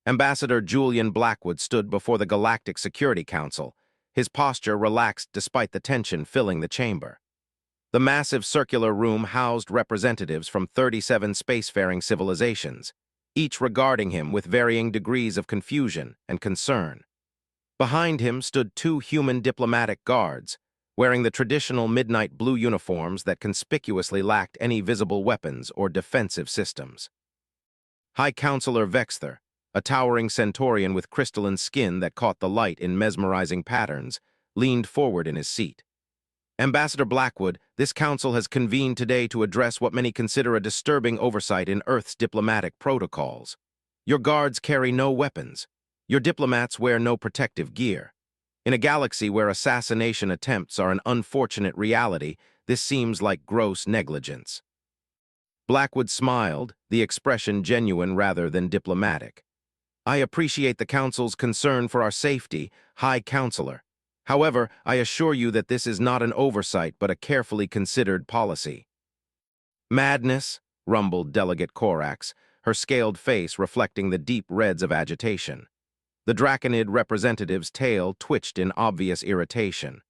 Ambassador Julian Blackwood stood before the Galactic Security Council, his posture relaxed despite the tension filling the chamber. The massive circular room housed representatives from 37 spacefaring civilizations, each regarding him with varying degrees of confusion and concern. Behind him stood two human diplomatic guards, wearing the traditional midnight blue uniforms that conspicuously lacked any visible weapons or defensive systems. High Counselor Vexther, a towering Centaurian with crystalline skin that caught the light in mesmerizing patterns, leaned forward in his seat. Ambassador Blackwood, this council has convened today to address what many consider a disturbing oversight in Earth's diplomatic protocols. Your guards carry no weapons. Your diplomats wear no protective gear. In a galaxy where assassination attempts are an unfortunate reality, this seems like gross negligence. Blackwood smiled, the expression genuine rather than diplomatic. I appreciate the Council's concern for our safety, High Counselor. However, I assure you that this is not an oversight but a carefully considered policy. Madness, rumbled Delegate Corax, her scaled face reflecting the deep reds of agitation. The Draconid representative's tail twitched in obvious irritation.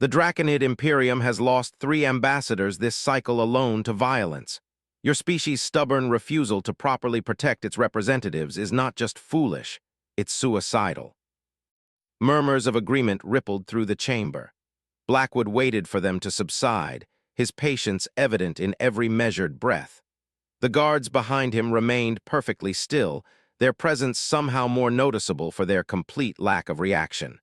The Draconid Imperium has lost 3 ambassadors this cycle alone to violence. Your species' stubborn refusal to properly protect its representatives is not just foolish, it's suicidal. Murmurs of agreement rippled through the chamber. Blackwood waited for them to subside, his patience evident in every measured breath. The guards behind him remained perfectly still, their presence somehow more noticeable for their complete lack of reaction.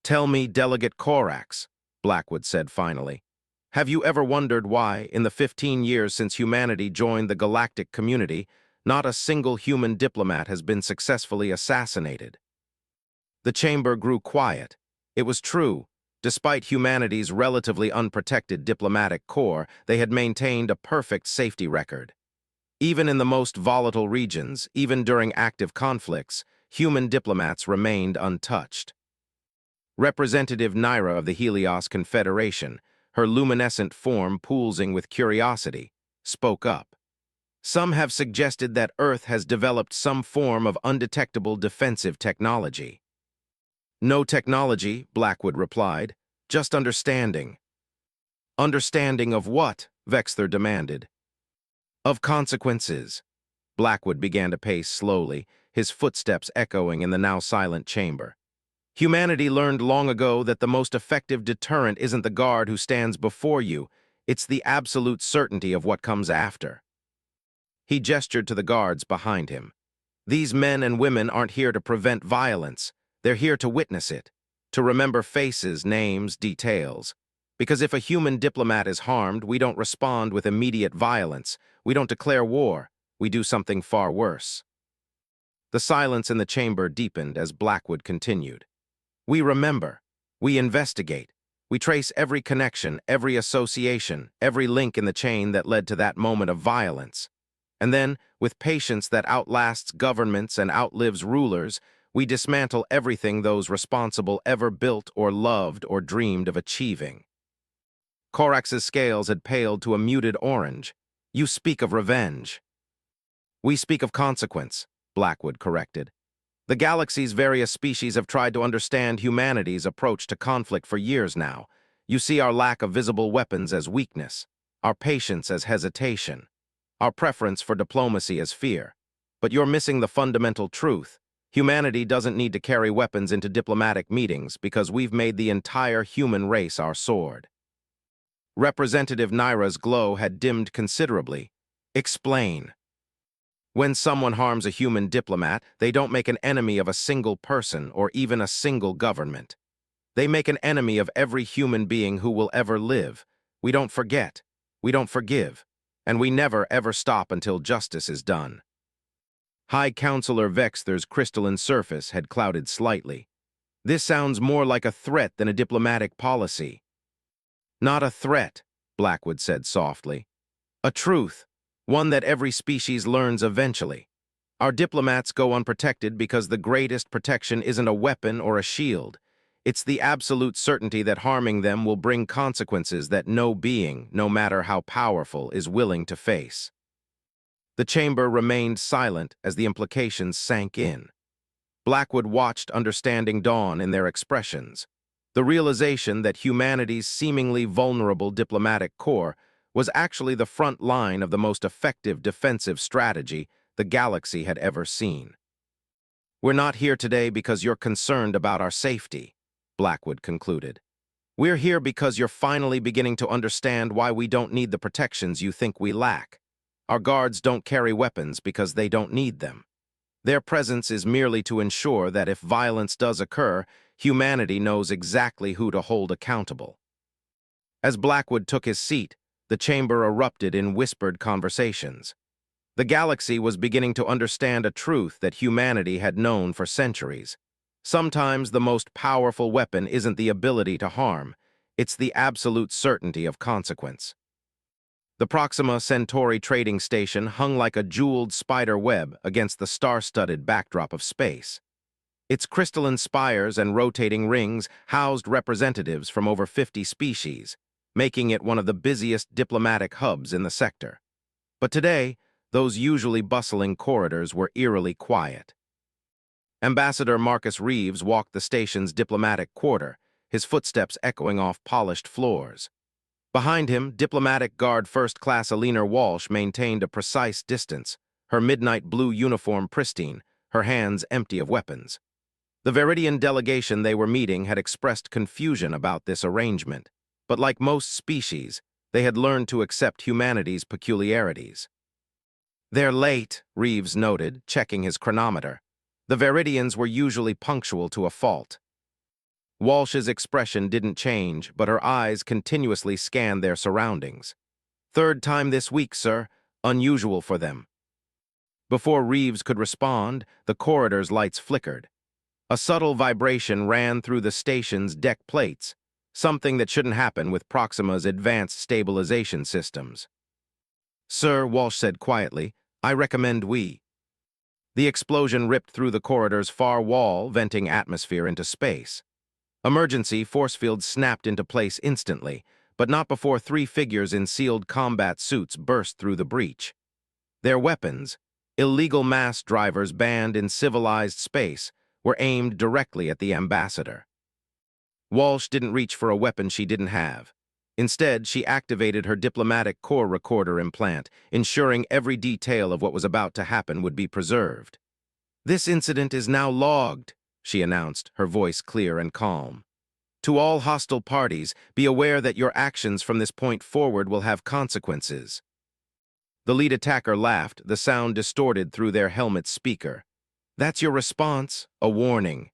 "Tell me, Delegate Corax," Blackwood said finally, "have you ever wondered why, in the 15 years since humanity joined the galactic community, not a single human diplomat has been successfully assassinated?" The chamber grew quiet. It was true. Despite humanity's relatively unprotected diplomatic corps, they had maintained a perfect safety record. Even in the most volatile regions, even during active conflicts, human diplomats remained untouched. Representative Naira of the Helios Confederation, her luminescent form pulsing with curiosity, spoke up. "Some have suggested that Earth has developed some form of undetectable defensive technology." "No technology," Blackwood replied, "just understanding." "Understanding of what?" Vexther demanded. "Of consequences." Blackwood began to pace slowly, his footsteps echoing in the now silent chamber. "Humanity learned long ago that the most effective deterrent isn't the guard who stands before you, it's the absolute certainty of what comes after." He gestured to the guards behind him. "These men and women aren't here to prevent violence. They're here to witness it, to remember faces, names, details. Because if a human diplomat is harmed, we don't respond with immediate violence. We don't declare war. We do something far worse." The silence in the chamber deepened as Blackwood continued. "We remember. We investigate. We trace every connection, every association, every link in the chain that led to that moment of violence. And then, with patience that outlasts governments and outlives rulers, we dismantle everything those responsible ever built or loved or dreamed of achieving." Corax's scales had paled to a muted orange. "You speak of revenge." "We speak of consequence," Blackwood corrected. "The galaxy's various species have tried to understand humanity's approach to conflict for years now. You see our lack of visible weapons as weakness, our patience as hesitation, our preference for diplomacy as fear. But you're missing the fundamental truth. Humanity doesn't need to carry weapons into diplomatic meetings because we've made the entire human race our sword." Representative Naira's glow had dimmed considerably. "Explain." "When someone harms a human diplomat, they don't make an enemy of a single person or even a single government. They make an enemy of every human being who will ever live. We don't forget. We don't forgive. And we never, ever stop until justice is done." High Counselor Vexther's crystalline surface had clouded slightly. "This sounds more like a threat than a diplomatic policy." "Not a threat," Blackwood said softly. "A truth, one that every species learns eventually. Our diplomats go unprotected because the greatest protection isn't a weapon or a shield. It's the absolute certainty that harming them will bring consequences that no being, no matter how powerful, is willing to face." The chamber remained silent as the implications sank in. Blackwood watched understanding dawn in their expressions. The realization that humanity's seemingly vulnerable diplomatic corps was actually the front line of the most effective defensive strategy the galaxy had ever seen. "We're not here today because you're concerned about our safety," Blackwood concluded. "We're here because you're finally beginning to understand why we don't need the protections you think we lack. Our guards don't carry weapons because they don't need them. Their presence is merely to ensure that if violence does occur, humanity knows exactly who to hold accountable." As Blackwood took his seat, the chamber erupted in whispered conversations. The galaxy was beginning to understand a truth that humanity had known for centuries. Sometimes the most powerful weapon isn't the ability to harm, it's the absolute certainty of consequence. The Proxima Centauri trading station hung like a jeweled spider web against the star-studded backdrop of space. Its crystalline spires and rotating rings housed representatives from over 50 species, making it one of the busiest diplomatic hubs in the sector. But today, those usually bustling corridors were eerily quiet. Ambassador Marcus Reeves walked the station's diplomatic quarter, his footsteps echoing off polished floors. Behind him, diplomatic guard First Class Alina Walsh maintained a precise distance, her midnight blue uniform pristine, her hands empty of weapons. The Veridian delegation they were meeting had expressed confusion about this arrangement, but like most species, they had learned to accept humanity's peculiarities. "They're late," Reeves noted, checking his chronometer. The Veridians were usually punctual to a fault. Walsh's expression didn't change, but her eyes continuously scanned their surroundings. "Third time this week, sir. Unusual for them." Before Reeves could respond, the corridor's lights flickered. A subtle vibration ran through the station's deck plates, something that shouldn't happen with Proxima's advanced stabilization systems. "Sir," Walsh said quietly, "I recommend we—" The explosion ripped through the corridor's far wall, venting atmosphere into space. Emergency force fields snapped into place instantly, but not before three figures in sealed combat suits burst through the breach. Their weapons, illegal mass drivers banned in civilized space, were aimed directly at the ambassador. Walsh didn't reach for a weapon she didn't have. Instead, she activated her diplomatic core recorder implant, ensuring every detail of what was about to happen would be preserved. "This incident is now logged," she announced, her voice clear and calm. "To all hostile parties, be aware that your actions from this point forward will have consequences." The lead attacker laughed, the sound distorted through their helmet's speaker. "That's your response, a warning."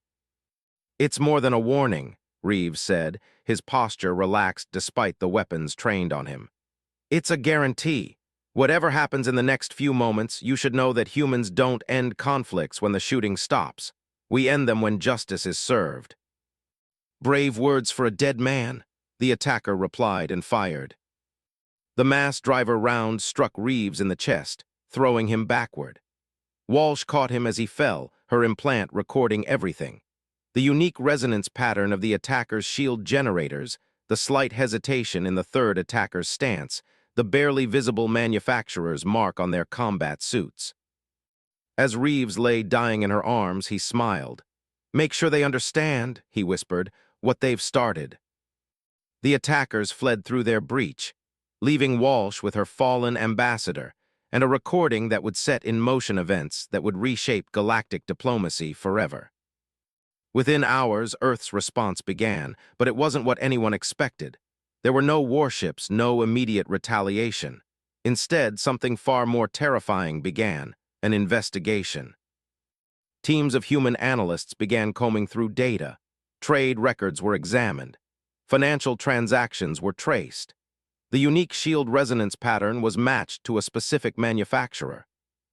"It's more than a warning," Reeves said, his posture relaxed despite the weapons trained on him. "It's a guarantee. Whatever happens in the next few moments, you should know that humans don't end conflicts when the shooting stops. We end them when justice is served." "Brave words for a dead man," the attacker replied and fired. The mass driver round struck Reeves in the chest, throwing him backward. Walsh caught him as he fell, her implant recording everything. The unique resonance pattern of the attacker's shield generators, the slight hesitation in the third attacker's stance, the barely visible manufacturer's mark on their combat suits. As Reeves lay dying in her arms, he smiled. "Make sure they understand," he whispered, "what they've started." The attackers fled through their breach, leaving Walsh with her fallen ambassador and a recording that would set in motion events that would reshape galactic diplomacy forever. Within hours, Earth's response began, but it wasn't what anyone expected. There were no warships, no immediate retaliation. Instead, something far more terrifying began, an investigation. Teams of human analysts began combing through data. Trade records were examined. Financial transactions were traced. The unique shield resonance pattern was matched to a specific manufacturer.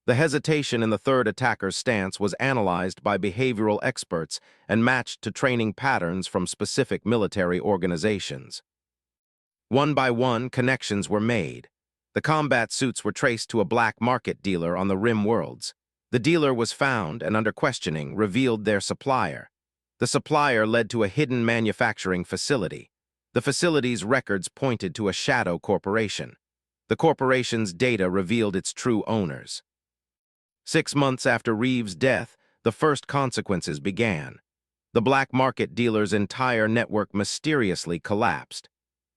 The hesitation in the third attacker's stance was analyzed by behavioral experts and matched to training patterns from specific military organizations. One by one, connections were made. The combat suits were traced to a black market dealer on the Rim worlds. The dealer was found and, under questioning, revealed their supplier. The supplier led to a hidden manufacturing facility. The facility's records pointed to a shadow corporation. The corporation's data revealed its true owners. 6 months after Reeves' death, the first consequences began. The black market dealer's entire network mysteriously collapsed.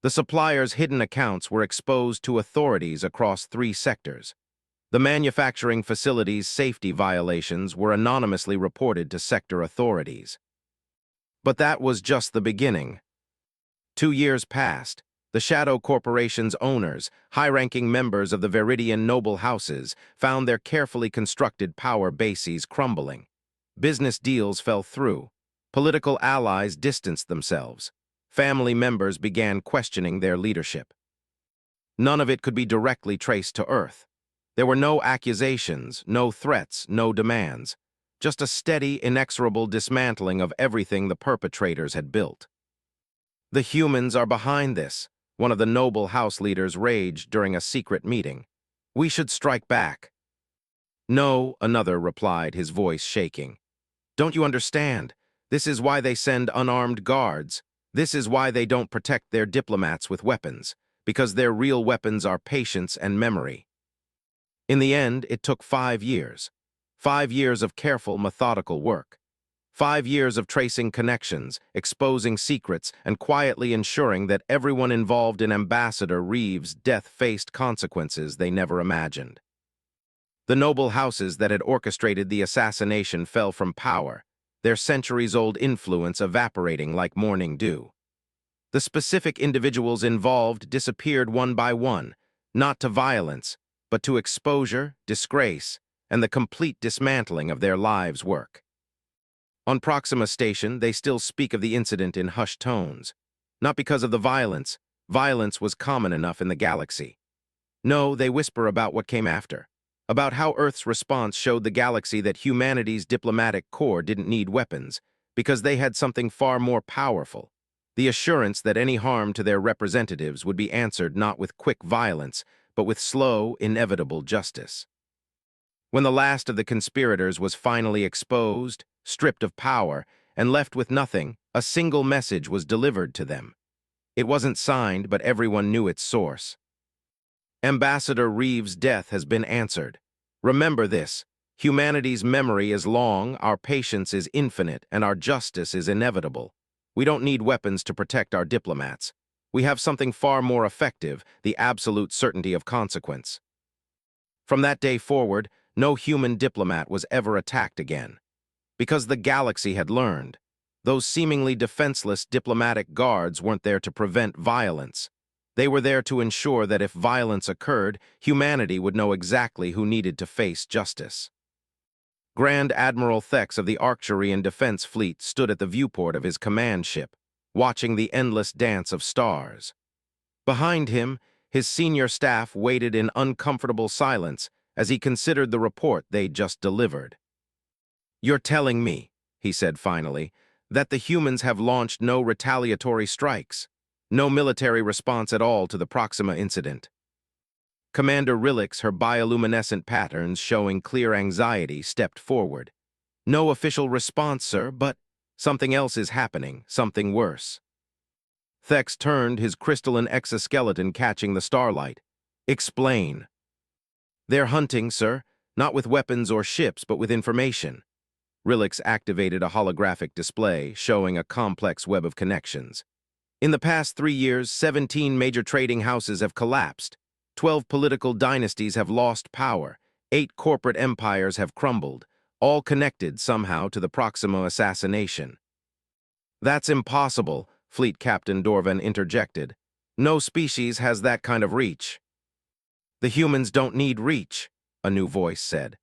The supplier's hidden accounts were exposed to authorities across 3 sectors. The manufacturing facility's safety violations were anonymously reported to sector authorities. But that was just the beginning. 2 years passed. The Shadow Corporation's owners, high-ranking members of the Viridian noble houses, found their carefully constructed power bases crumbling. Business deals fell through. Political allies distanced themselves. Family members began questioning their leadership. None of it could be directly traced to Earth. There were no accusations, no threats, no demands. Just a steady, inexorable dismantling of everything the perpetrators had built. "The humans are behind this," one of the noble house leaders raged during a secret meeting. "We should strike back." "No," another replied, his voice shaking. "Don't you understand? This is why they send unarmed guards. This is why they don't protect their diplomats with weapons, because their real weapons are patience and memory." In the end, it took 5 years. 5 years of careful, methodical work. 5 years of tracing connections, exposing secrets, and quietly ensuring that everyone involved in Ambassador Reeves' death faced consequences they never imagined. The noble houses that had orchestrated the assassination fell from power, their centuries-old influence evaporating like morning dew. The specific individuals involved disappeared one by one, not to violence, but to exposure, disgrace, and the complete dismantling of their lives' work. On Proxima Station, they still speak of the incident in hushed tones. Not because of the violence. Violence was common enough in the galaxy. No, they whisper about what came after. About how Earth's response showed the galaxy that humanity's diplomatic corps didn't need weapons, because they had something far more powerful. The assurance that any harm to their representatives would be answered not with quick violence, but with slow, inevitable justice. When the last of the conspirators was finally exposed, stripped of power, and left with nothing, a single message was delivered to them. It wasn't signed, but everyone knew its source. "Ambassador Reeves' death has been answered. Remember this: humanity's memory is long, our patience is infinite, and our justice is inevitable. We don't need weapons to protect our diplomats. We have something far more effective, the absolute certainty of consequence." From that day forward, no human diplomat was ever attacked again. Because the galaxy had learned. Those seemingly defenseless diplomatic guards weren't there to prevent violence. They were there to ensure that if violence occurred, humanity would know exactly who needed to face justice. Grand Admiral Thex of the Archery and Defense Fleet stood at the viewport of his command ship, watching the endless dance of stars. Behind him, his senior staff waited in uncomfortable silence as he considered the report they'd just delivered. "You're telling me," he said finally, "that the humans have launched no retaliatory strikes, no military response at all to the Proxima incident?" Commander Rillix, her bioluminescent patterns showing clear anxiety, stepped forward. "No official response, sir, but something else is happening, something worse." Thex turned, his crystalline exoskeleton catching the starlight. "Explain." "They're hunting, sir, not with weapons or ships, but with information." Rillix activated a holographic display, showing a complex web of connections. "In the past 3 years, 17 major trading houses have collapsed. 12 political dynasties have lost power. 8 corporate empires have crumbled, all connected somehow to the Proxima assassination." "That's impossible," Fleet Captain Dorvan interjected. "No species has that kind of reach." "The humans don't need reach," a new voice said.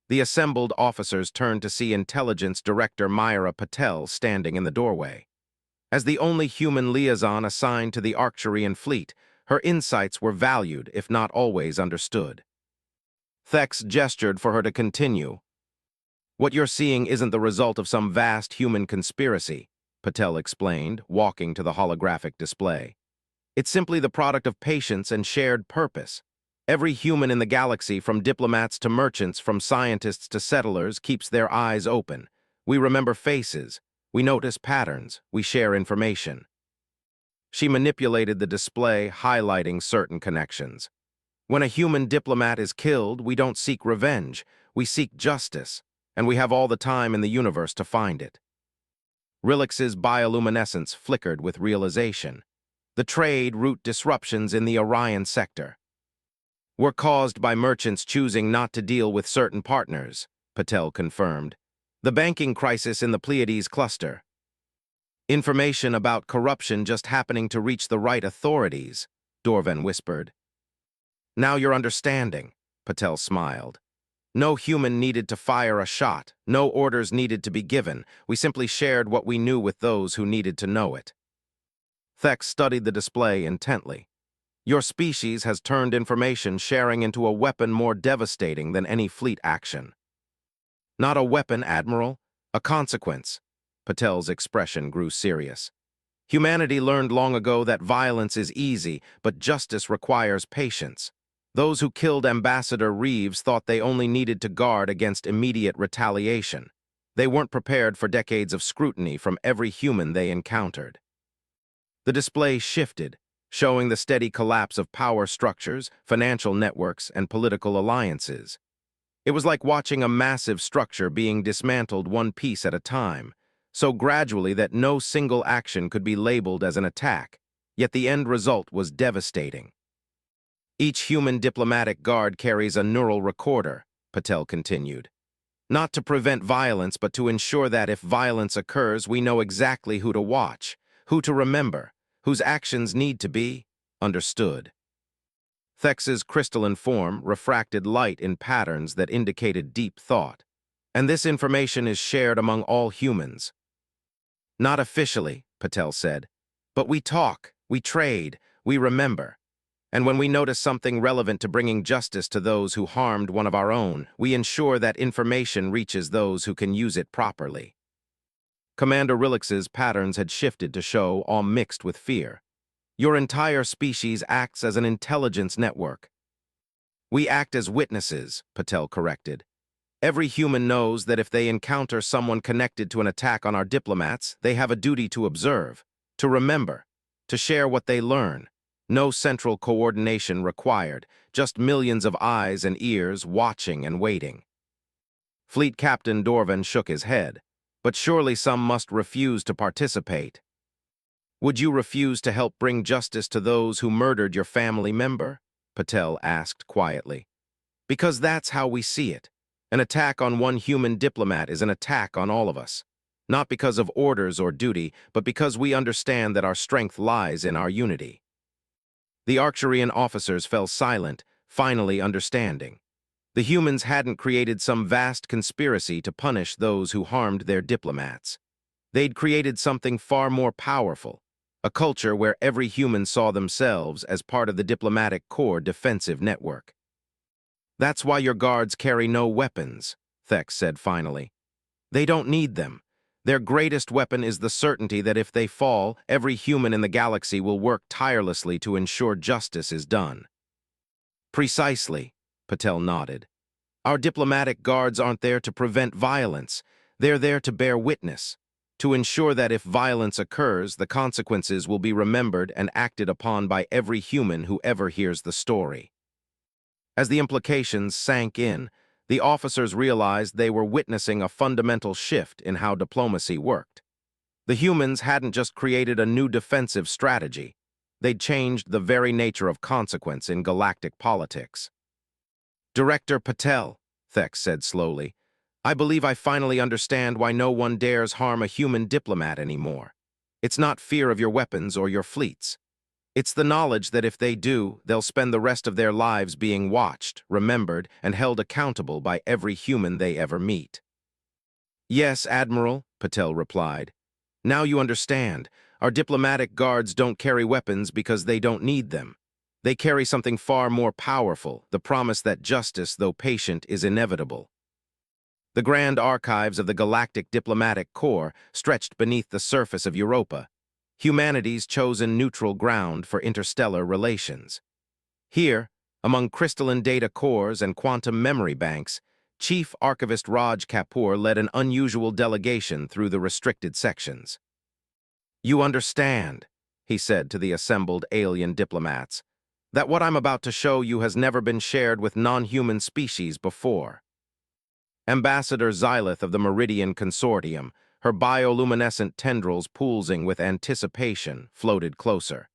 The assembled officers turned to see Intelligence Director Myra Patel standing in the doorway. As the only human liaison assigned to the Archery and Fleet, her insights were valued, if not always understood. Thex gestured for her to continue. "What you're seeing isn't the result of some vast human conspiracy," Patel explained, walking to the holographic display. "It's simply the product of patience and shared purpose. Every human in the galaxy, from diplomats to merchants, from scientists to settlers, keeps their eyes open. We remember faces. We notice patterns. We share information." She manipulated the display, highlighting certain connections. When a human diplomat is killed, we don't seek revenge, we seek justice, and we have all the time in the universe to find it. Rilix's bioluminescence flickered with realization. The trade route disruptions in the Orion sector were caused by merchants choosing not to deal with certain partners, Patel confirmed. The banking crisis in the Pleiades cluster. Information about corruption just happening to reach the right authorities, Dorvan whispered. Now you're understanding, Patel smiled. No human needed to fire a shot, no orders needed to be given. We simply shared what we knew with those who needed to know it. Thex studied the display intently. Your species has turned information sharing into a weapon more devastating than any fleet action. Not a weapon, Admiral, a consequence. Patel's expression grew serious. Humanity learned long ago that violence is easy, but justice requires patience. Those who killed Ambassador Reeves thought they only needed to guard against immediate retaliation. They weren't prepared for decades of scrutiny from every human they encountered. The display shifted, showing the steady collapse of power structures, financial networks, and political alliances. It was like watching a massive structure being dismantled one piece at a time, so gradually that no single action could be labeled as an attack, yet the end result was devastating. Each human diplomatic guard carries a neural recorder, Patel continued. Not to prevent violence, but to ensure that if violence occurs, we know exactly who to watch, who to remember, whose actions need to be understood. Thex's crystalline form refracted light in patterns that indicated deep thought, and this information is shared among all humans. Not officially, Patel said, but we talk, we trade, we remember. And when we notice something relevant to bringing justice to those who harmed one of our own, we ensure that information reaches those who can use it properly. Commander Rilix's patterns had shifted to show all mixed with fear. Your entire species acts as an intelligence network. We act as witnesses, Patel corrected. Every human knows that if they encounter someone connected to an attack on our diplomats, they have a duty to observe, to remember, to share what they learn. No central coordination required, just millions of eyes and ears watching and waiting. Fleet Captain Dorvan shook his head, but surely some must refuse to participate. Would you refuse to help bring justice to those who murdered your family member? Patel asked quietly. Because that's how we see it. An attack on one human diplomat is an attack on all of us. Not because of orders or duty, but because we understand that our strength lies in our unity. The Arcturian officers fell silent, finally understanding. The humans hadn't created some vast conspiracy to punish those who harmed their diplomats. They'd created something far more powerful, a culture where every human saw themselves as part of the diplomatic corps defensive network. That's why your guards carry no weapons, Thex said finally. They don't need them. Their greatest weapon is the certainty that if they fall, every human in the galaxy will work tirelessly to ensure justice is done. Precisely, Patel nodded. Our diplomatic guards aren't there to prevent violence. They're there to bear witness, to ensure that if violence occurs, the consequences will be remembered and acted upon by every human who ever hears the story. As the implications sank in, the officers realized they were witnessing a fundamental shift in how diplomacy worked. The humans hadn't just created a new defensive strategy, they'd changed the very nature of consequence in galactic politics. Director Patel, Thex said slowly, I believe I finally understand why no one dares harm a human diplomat anymore. It's not fear of your weapons or your fleets. It's the knowledge that if they do, they'll spend the rest of their lives being watched, remembered, and held accountable by every human they ever meet. Yes, Admiral, Patel replied. Now you understand. Our diplomatic guards don't carry weapons because they don't need them. They carry something far more powerful, the promise that justice, though patient, is inevitable. The grand archives of the Galactic Diplomatic Corps stretched beneath the surface of Europa, humanity's chosen neutral ground for interstellar relations. Here, among crystalline data cores and quantum memory banks, Chief Archivist Raj Kapoor led an unusual delegation through the restricted sections. You understand, he said to the assembled alien diplomats. that what I'm about to show you has never been shared with non-human species before. Ambassador Xylith of the Meridian Consortium, her bioluminescent tendrils pulsing with anticipation, floated closer.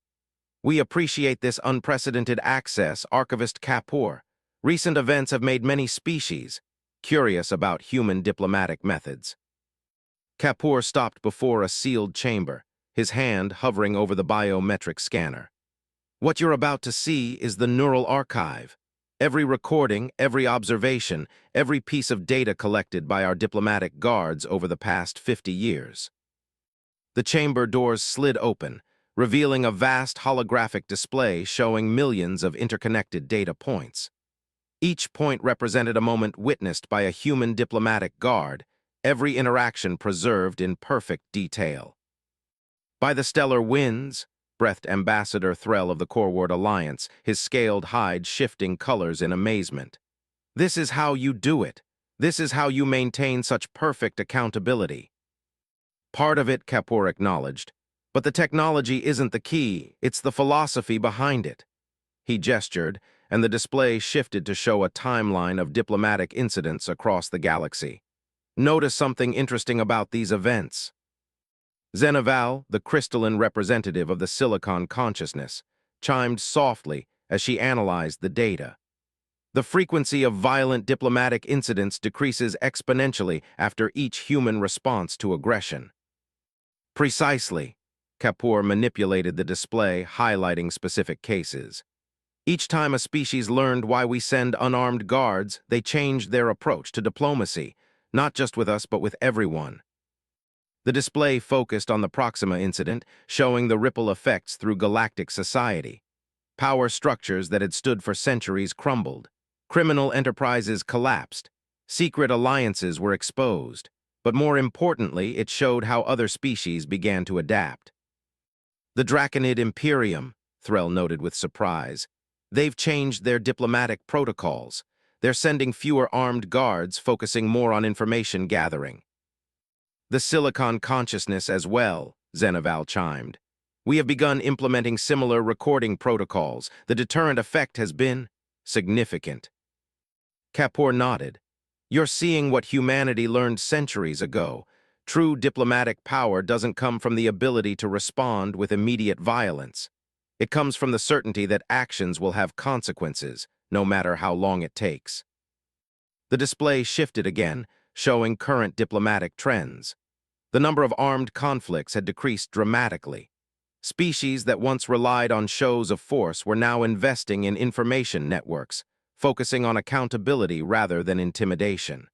We appreciate this unprecedented access, Archivist Kapoor. Recent events have made many species curious about human diplomatic methods. Kapoor stopped before a sealed chamber, his hand hovering over the biometric scanner. What you're about to see is the neural archive. Every recording, every observation, every piece of data collected by our diplomatic guards over the past 50 years. The chamber doors slid open, revealing a vast holographic display showing millions of interconnected data points. Each point represented a moment witnessed by a human diplomatic guard, every interaction preserved in perfect detail. By the stellar winds, breathed Ambassador Threll of the Corward Alliance, his scaled hide shifting colors in amazement. This is how you do it. This is how you maintain such perfect accountability. Part of it, Kapoor acknowledged, but the technology isn't the key, it's the philosophy behind it. He gestured, and the display shifted to show a timeline of diplomatic incidents across the galaxy. Notice something interesting about these events. Zenaval, the crystalline representative of the Silicon consciousness, chimed softly as she analyzed the data. The frequency of violent diplomatic incidents decreases exponentially after each human response to aggression. Precisely. Kapoor manipulated the display, highlighting specific cases. Each time a species learned why we send unarmed guards, they changed their approach to diplomacy, not just with us but with everyone. The display focused on the Proxima incident, showing the ripple effects through galactic society. Power structures that had stood for centuries crumbled. Criminal enterprises collapsed. Secret alliances were exposed. But more importantly, it showed how other species began to adapt. The Draconid Imperium, Threll noted with surprise. They've changed their diplomatic protocols. They're sending fewer armed guards, focusing more on information gathering. The Silicon consciousness as well, Zenaval chimed. We have begun implementing similar recording protocols. The deterrent effect has been significant. Kapoor nodded. You're seeing what humanity learned centuries ago. True diplomatic power doesn't come from the ability to respond with immediate violence. It comes from the certainty that actions will have consequences, no matter how long it takes. The display shifted again, showing current diplomatic trends. The number of armed conflicts had decreased dramatically. Species that once relied on shows of force were now investing in information networks, focusing on accountability rather than intimidation.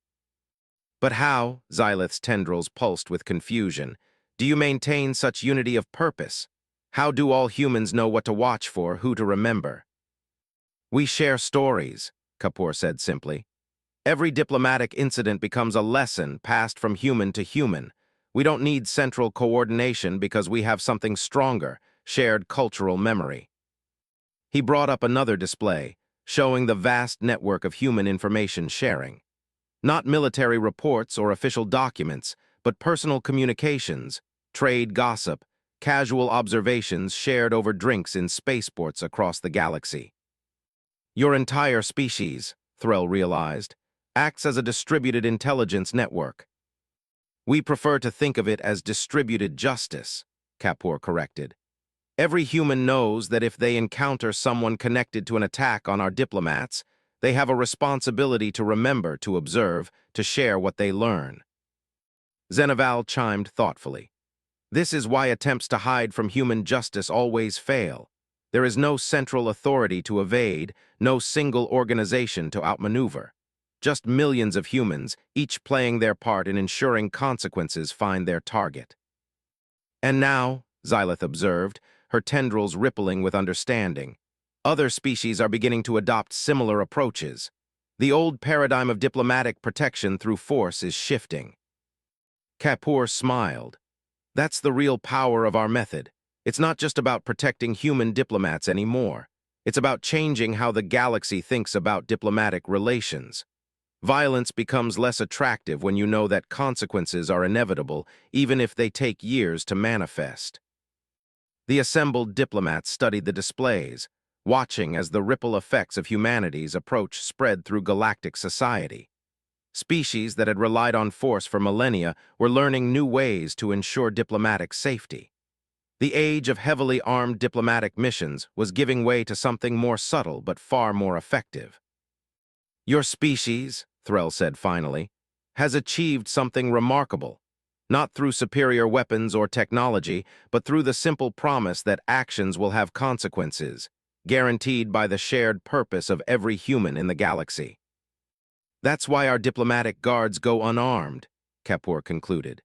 But how, Xylith's tendrils pulsed with confusion, do you maintain such unity of purpose? How do all humans know what to watch for, who to remember? We share stories, Kapoor said simply. Every diplomatic incident becomes a lesson passed from human to human. We don't need central coordination because we have something stronger, shared cultural memory. He brought up another display, showing the vast network of human information sharing. Not military reports or official documents, but personal communications, trade gossip, casual observations shared over drinks in spaceports across the galaxy. Your entire species, Threll realized, acts as a distributed intelligence network. We prefer to think of it as distributed justice, Kapoor corrected. Every human knows that if they encounter someone connected to an attack on our diplomats, they have a responsibility to remember, to observe, to share what they learn. Zenaval chimed thoughtfully. This is why attempts to hide from human justice always fail. There is no central authority to evade, no single organization to outmaneuver. Just millions of humans, each playing their part in ensuring consequences find their target. And now, Xylith observed, her tendrils rippling with understanding, other species are beginning to adopt similar approaches. The old paradigm of diplomatic protection through force is shifting. Kapoor smiled. That's the real power of our method. It's not just about protecting human diplomats anymore. It's about changing how the galaxy thinks about diplomatic relations. Violence becomes less attractive when you know that consequences are inevitable, even if they take years to manifest. The assembled diplomats studied the displays, watching as the ripple effects of humanity's approach spread through galactic society. Species that had relied on force for millennia were learning new ways to ensure diplomatic safety. The age of heavily armed diplomatic missions was giving way to something more subtle but far more effective. "Your species," Threll said finally, "has achieved something remarkable, not through superior weapons or technology, but through the simple promise that actions will have consequences, guaranteed by the shared purpose of every human in the galaxy. That's why our diplomatic guards go unarmed," Kapoor concluded.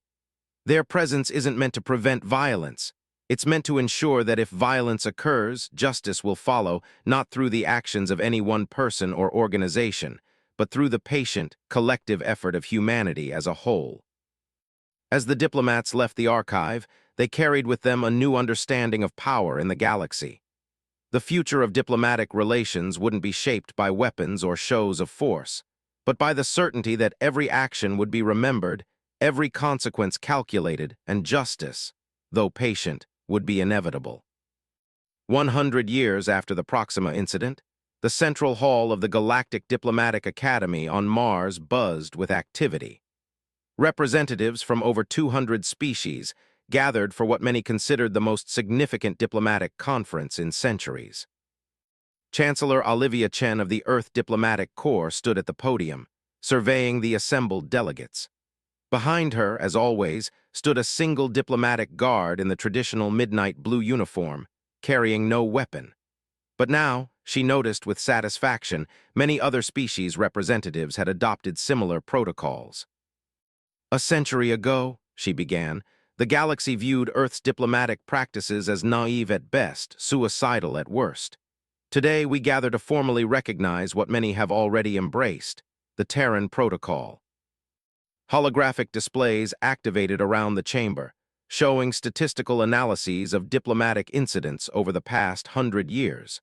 "Their presence isn't meant to prevent violence. It's meant to ensure that if violence occurs, justice will follow, not through the actions of any one person or organization, but through the patient, collective effort of humanity as a whole." As the diplomats left the archive, they carried with them a new understanding of power in the galaxy. The future of diplomatic relations wouldn't be shaped by weapons or shows of force, but by the certainty that every action would be remembered, every consequence calculated, and justice, though patient, would be inevitable. 100 years after the Proxima incident, the central hall of the Galactic Diplomatic Academy on Mars buzzed with activity. Representatives from over 200 species gathered for what many considered the most significant diplomatic conference in centuries. Chancellor Olivia Chen of the Earth Diplomatic Corps stood at the podium, surveying the assembled delegates. Behind her, as always, stood a single diplomatic guard in the traditional midnight blue uniform, carrying no weapon. But now, she noticed with satisfaction, many other species representatives had adopted similar protocols. "A century ago," she began, "the galaxy viewed Earth's diplomatic practices as naive at best, suicidal at worst. Today, we gather to formally recognize what many have already embraced, the Terran Protocol." Holographic displays activated around the chamber, showing statistical analyses of diplomatic incidents over the past 100 years.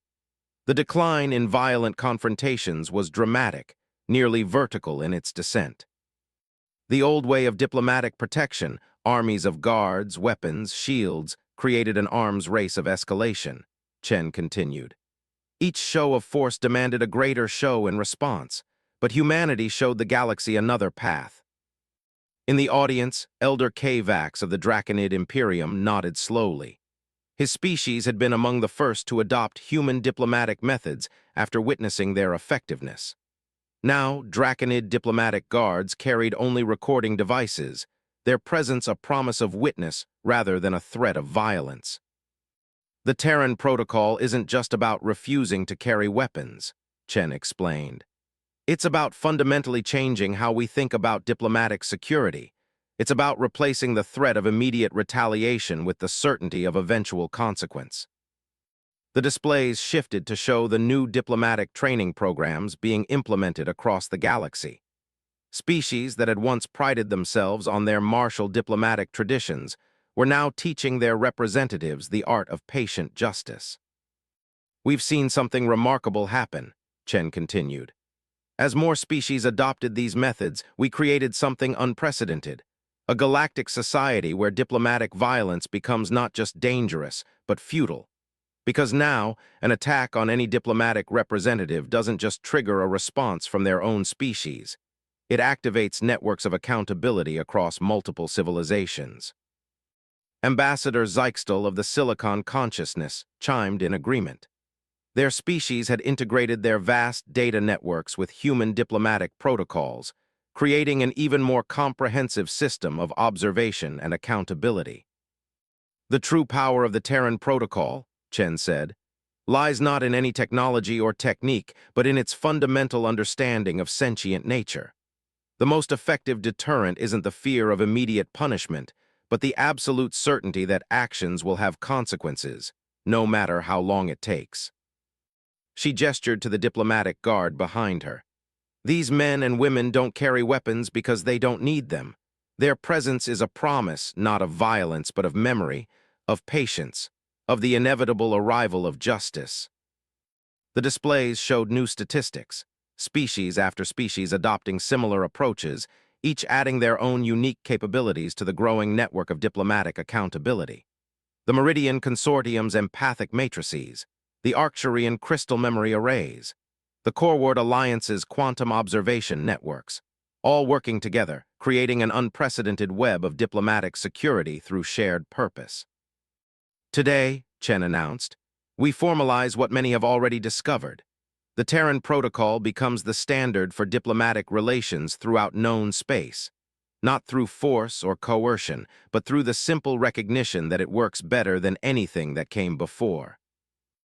The decline in violent confrontations was dramatic, nearly vertical in its descent. The old way of diplomatic protection, armies of guards, weapons, shields, created an arms race of escalation, Chen continued. Each show of force demanded a greater show in response, but humanity showed the galaxy another path. In the audience, Elder Kavax of the Draconid Imperium nodded slowly. His species had been among the first to adopt human diplomatic methods after witnessing their effectiveness. Now, Draconid diplomatic guards carried only recording devices, their presence a promise of witness rather than a threat of violence. "The Terran Protocol isn't just about refusing to carry weapons," Chen explained. "It's about fundamentally changing how we think about diplomatic security. It's about replacing the threat of immediate retaliation with the certainty of eventual consequence." The displays shifted to show the new diplomatic training programs being implemented across the galaxy. Species that had once prided themselves on their martial diplomatic traditions were now teaching their representatives the art of patient justice. "We've seen something remarkable happen," Chen continued. "As more species adopted these methods, we created something unprecedented, a galactic society where diplomatic violence becomes not just dangerous, but futile. Because now, an attack on any diplomatic representative doesn't just trigger a response from their own species. It activates networks of accountability across multiple civilizations." Ambassador Zeichstel of the Silicon Consciousness chimed in agreement. Their species had integrated their vast data networks with human diplomatic protocols, creating an even more comprehensive system of observation and accountability. "The true power of the Terran Protocol," Chen said, "lies not in any technology or technique, but in its fundamental understanding of sentient nature. The most effective deterrent isn't the fear of immediate punishment, but the absolute certainty that actions will have consequences, no matter how long it takes." She gestured to the diplomatic guard behind her. "These men and women don't carry weapons because they don't need them. Their presence is a promise, not of violence, but of memory, of patience, of the inevitable arrival of justice." The displays showed new statistics, species after species adopting similar approaches, each adding their own unique capabilities to the growing network of diplomatic accountability. The Meridian Consortium's empathic matrices, the Arcturian crystal memory arrays, the Coreward Alliance's quantum observation networks, all working together, creating an unprecedented web of diplomatic security through shared purpose. Today, Chen announced, we formalize what many have already discovered. The Terran Protocol becomes the standard for diplomatic relations throughout known space, not through force or coercion, but through the simple recognition that it works better than anything that came before.